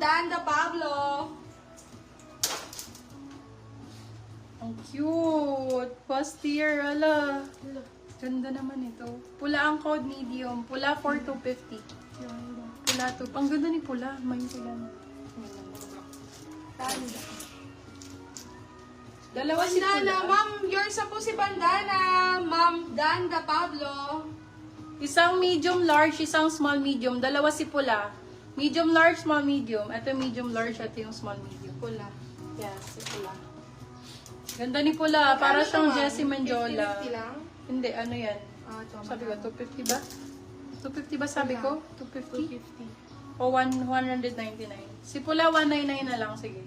Danda Pablo. Ang cute. First year, ala. Ganda naman ito. Pula ang code, medium. Pula 4250. Pula to. Ang ganda ni pula. May pula. Dalawa si Bandana, pula. ma'am, yours na po si Bandana. Ma'am Danda Pablo. Isang medium large, isang small medium. Dalawa si pula. Medium large, small medium. Ito medium large, ito yung small medium. Pula. Yes, si pula. Ganda ni pula. Para siyang Jessie 50 Manjola. lang? Hindi, ano yan? Ah, ito. Sabi ko, 250 ba? 250 ba sabi ko? 250? 250. O 199. Si pula 199 na lang, sige.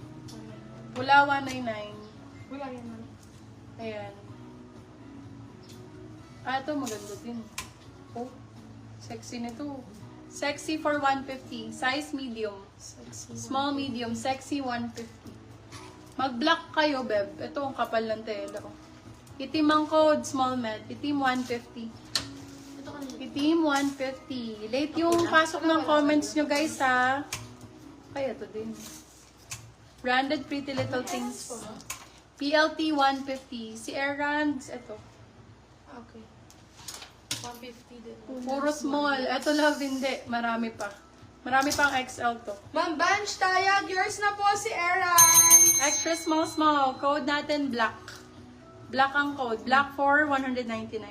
Pula 199. Wala yan, ma'am. Ayan. Ah, ito maganda din. Oh, sexy nito. Sexy for 150. Size medium. Small medium. Sexy 150. Mag-black kayo, beb. Ito ang kapal ng tela. Oh. Itim ang code, small med. Itim 150. Ito kanina. Itim 150. Late yung pasok ng comments nyo, guys, ha? Kaya ito din. Branded Pretty Little Things. PLT 150. Si Airrands, ito. Okay. 150 din. Puro small. Ito love, hindi. Marami pa. Marami pang XL to. Ma'am Banch Tayag, yours na po si Eran. Extra small, small. Code natin, black. Black ang code. Black for 199.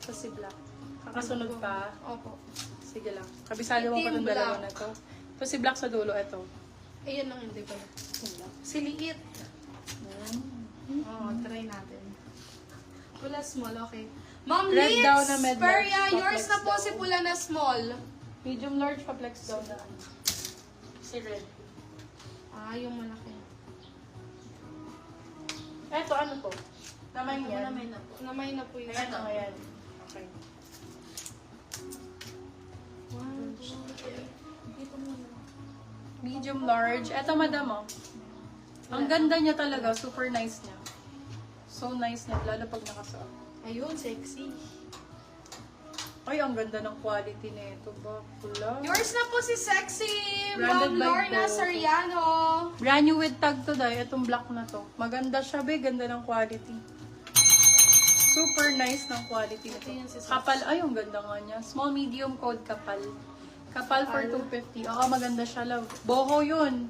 Kasi black. Kakasunod pa. Opo. Sige lang. Kabisado mo pa Itim itong dalawa black. na to. Ito si black sa dulo. Ito. Ayan lang hindi pala. Si Liit. Oo, try natin. Pula small, okay. Ma'am Red Liz, daw na med Peria, large, yours pa-flex na po daw. si pula na small. Medium large pa flex down na. Si red. Ah, yung malaki. Ito ano to? Naman yan. Namay na po. Namay na po yung Ito ayan. Okay. Medium large. Ito madam oh. Ang ganda niya talaga. Super nice niya. So nice niya. Lalo pag nakasuot. Ayun, sexy. Ay, ang ganda ng quality nito ba? Pula. Yours na po si Sexy, Branded Ma'am by Lorna Go. Soriano. Brand new with tag to dahil. Itong black na to. Maganda siya be. Ganda ng quality. Super nice ng quality nito. Ito yung si Sos. Kapal. Ay, ang ganda nga niya. Small, medium, code kapal. Kapal for 250. Oo, maganda siya, love. Boho yun.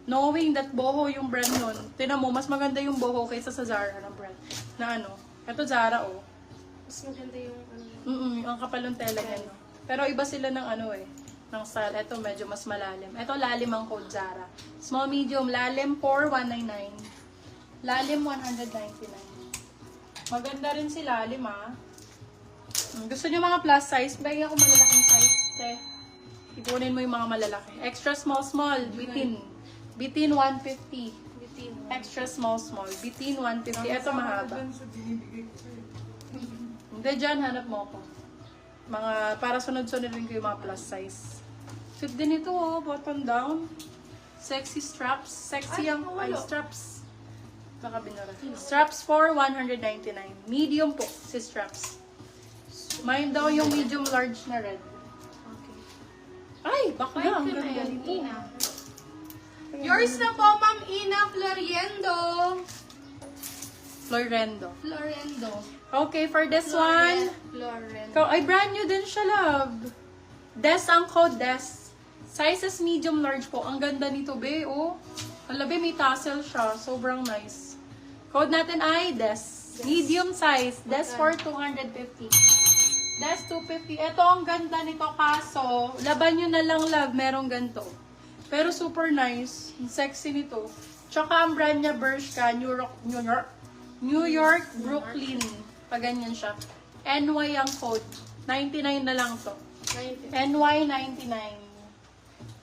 Knowing that Boho yung brand yun. Tinan mo, mas maganda yung Boho kaysa sa Zara na brand. Na ano. Ito Zara, oh. Mas maganda yung ano. Ang kapal ng tela niya, no? Pero iba sila ng ano eh. Ng style. Ito medyo mas malalim. Ito lalim ang code Zara. Small, medium, lalim for 199. Lalim 199. Maganda rin si lalim, ah. Gusto niyo mga plus size? Bagay ako malalaking size, te. Ipunin mo yung mga malalaki. Extra small, small. Bitin. Bitin 150. Bitin. Extra small, small. Bitin 150. Ito mahaba. Hindi, dyan, hanap mo ako. Mga, para sunod-sunod rin ko yung mga plus size. Cute din ito, oh. Button down. Sexy straps. Sexy ang ay, straps. Baka binara. Straps for 199. Medium po, si straps. Mine daw yung medium large na red. Okay. Ay, bakla. Ang Ito na ganda yan, nito. Ina. Yours na po, Ma'am Ina Floriendo. Florendo. Florendo. Okay, for this one. Florendo. Ay, brand new din siya, love. Des ang code, Des. Sizes medium large po. Ang ganda nito, be. Oh. Alabi, may tassel siya. Sobrang nice. Code natin ay Des. Medium size. Des for 250. Des 250. Ito ang ganda nito, kaso laban nyo na lang, love. Merong ganito. Pero super nice. Ang sexy nito. Tsaka ang brand niya, Bershka, New York, Brooklyn. Pag ganyan siya. NY ang code. 99 na lang to. 90. NY 99.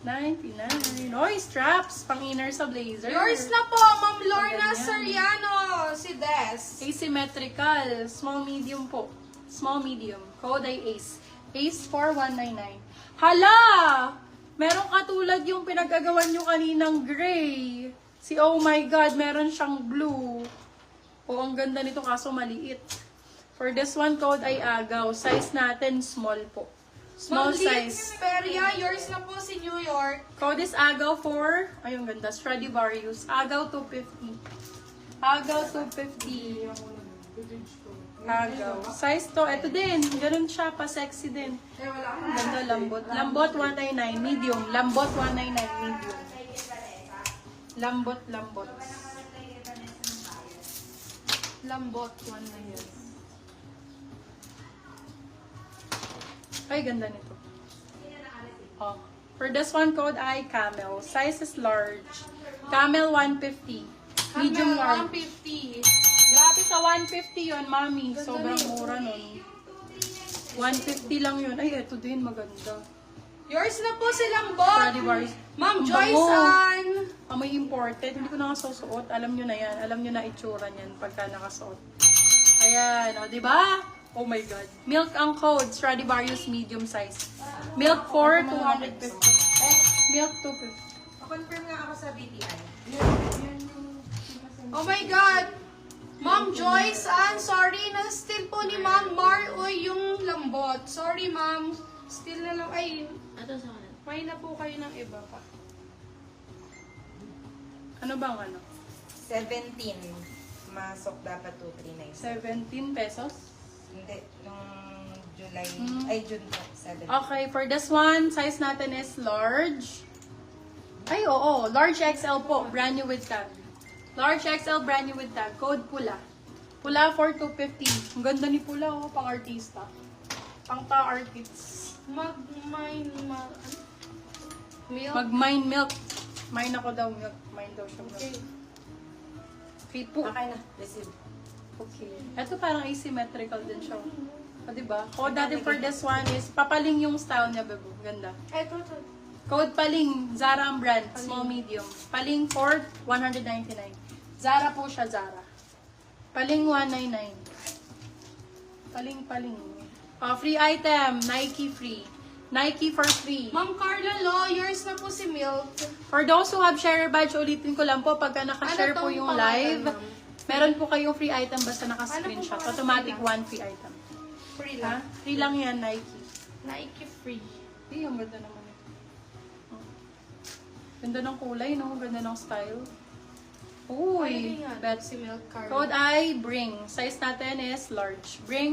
99. Oy, straps. Pang inner sa blazer. Yours na po, Ma'am Lorna Ganyan. Soriano. Si Des. Asymmetrical. Small, medium po. Small, medium. Code ay Ace. Ace for 199. Hala! Meron katulad yung pinagagawan nyo kaninang gray. Si oh my god, meron siyang blue. Oh, ang ganda nito kaso maliit. For this one, code ay agaw. Size natin, small po. Small Ma'am Liz size. Peria, yours na po si New York. Code is Agaw for, ayun ganda, Stradivarius. Agaw 250. Agaw 250. Agaw. Size to, eto din. Ganun siya, pa-sexy din. Eh, wala akong Ganda, lambot. Lambot 199, medium. Lambot 199, medium. Lambot. lambot. One na yun. Ay, ganda nito. Oh. For this one, code ay Camel. Size is large. Camel 150. Medium Camel, large. 150. Grabe sa 150 yun, mami. Sobrang mura nun. 150 lang yun. Ay, eto din, maganda. Yours na po silang bot. Stradivarius. Ma'am Ang Joyce bango. Ann. Amoy imported. Hindi ko na nga susuot. Alam nyo na yan. Alam nyo na itsura niyan pagka nakasuot. Ayan, o, diba? Oh my God. Milk ang code. Stradivarius medium size. Milk for 250. Milk 250. Confirm nga ako sa BTI. Oh my God. Ma'am Joyce Ann, sorry na still po ni Ma'am Mar yung lambot. Sorry ma'am. Still na lang. Ay, Ito sa kanan. may na po kayo ng iba pa. Ano bang ano? 17. Masok dapat 239. 17 pesos? Hindi. Nung July, Mm. ay June po, 7. Okay, for this one, size natin is large. Ay, oo. Large XL po. Brand new with tag. Large XL, brand new with tag. Code pula. Pula for 250. Ang ganda ni pula, oh. Pang artista. Pang ta-artists. Milk. Mag-mine milk. Mine ako daw milk. Mine daw siya milk. Okay. Okay po. Okay na. Receive. Okay. Ito parang asymmetrical din siya. O, diba? Code natin for this one is, papaling yung style niya, bebo. Ganda. Ito. Code paling, Zara ang brand, small medium. Paling for 199. Zara po siya, Zara. Paling 199. Paling. Free item, Nike free. Nike for free. Ma'am Carla Lo, yours na po si Milk. For those who have share badge, ulitin ko lang po, pagka nakashare Ano po tong yung pangalan, live, ma'am? meron po kayong free item basta naka-screenshot. Ano po Automatic pangalan? 1 free item. Free Ha? lang. Free lang yan, Nike. Nike free. Ay, ang ganda naman ito. Oh. Ganda ng kulay, no? Ganda ng style. Uy, Ay, nga, bet. si Milk Carla. Code I bring. Size natin is large. Bring